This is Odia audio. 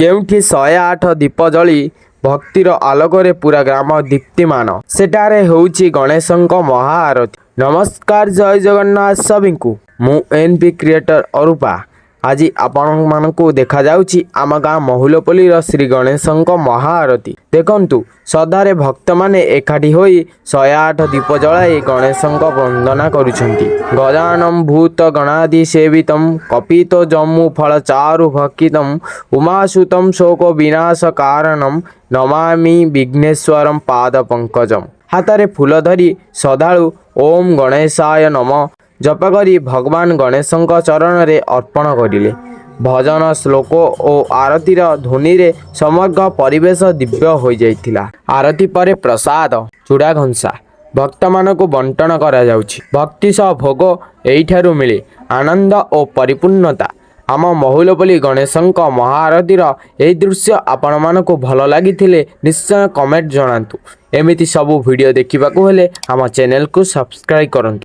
କେଉଁଠି 108 ଦୀପ ଜଳି ଭକ୍ତିର ଆଲୋକରେ ପୁରା ଗ୍ରାମ ଦୀପ୍ତିମାନ। ସେଠାରେ ହେଉଛି ଗଣେଶଙ୍କ ମହାଆରତୀ। ନମସ୍କାର, ଜୟ ଜଗନ୍ନାଥ ସଭିଙ୍କୁ। ମୁଁ ଏନ୍.ପି. କ୍ରିଏଟର ଅରୁପା। ଆଜି ଆପଣମାନଙ୍କୁ ଦେଖାଯାଉଛି ଆମ ଗାଁ ମହୁଲପଲ୍ଲୀର ଶ୍ରୀ ଗଣେଶଙ୍କ ମହାଆରତୀ। ଦେଖନ୍ତୁ, ଶ୍ରଦ୍ଧାରେ ଭକ୍ତମାନେ ଏକାଠି ହୋଇ 108 ଦୀପ ଜଳାଇ ଗଣେଶଙ୍କ ବନ୍ଦନା କରୁଛନ୍ତି। ଗଜାନନ ଭୂତ ଗଣାଧି ସେବିତଂ କପିତ ଜମ୍ମୁ ଫଳ ଚାରୁ ଭକ୍ଷିତଂ ଉମାସୁତଂ ଶୋକ ବିନାଶ କାରଣଂ ନମାମି ବିଘ୍ନେଶ୍ୱରଂ ପାଦ ପଙ୍କଜମ୍। ହାତରେ ଫୁଲ ଧରି ଶ୍ରଦ୍ଧାଳୁ ଓମ୍ ଗଣେଶାୟ ନମଃ ଜପ କରି ଭଗବାନ ଗଣେଶଙ୍କ ଚରଣରେ ଅର୍ପଣ କରିଲେ। ଭଜନ, ଶ୍ଲୋକ ଓ ଆରତୀର ଧ୍ୱନିରେ ସମଗ୍ର ପରିବେଶ ଦିବ୍ୟ ହୋଇଯାଇଥିଲା। ଆରତୀ ପରେ ପ୍ରସାଦ, ଚୁଡ଼ା ଘଂସା ଭକ୍ତମାନଙ୍କୁ ବଣ୍ଟନ କରାଯାଉଛି। ଭକ୍ତି ସହ ଭୋଗ ଏଇଠାରୁ ମିଳେ। ଆନନ୍ଦ ଓ ପରିପୂର୍ଣ୍ଣତା। ଆମ ମହୁଲପଲ୍ଲୀ ଗଣେଶଙ୍କ ମହାଆରତୀର ଏହି ଦୃଶ୍ୟ ଆପଣମାନଙ୍କୁ ଭଲ ଲାଗିଥିଲେ ନିଶ୍ଚୟ କମେଣ୍ଟ ଜଣାନ୍ତୁ। ଏମିତି ସବୁ ଭିଡ଼ିଓ ଦେଖିବାକୁ ହେଲେ ଆମ ଚ୍ୟାନେଲକୁ ସବସ୍କ୍ରାଇବ୍ କରନ୍ତୁ।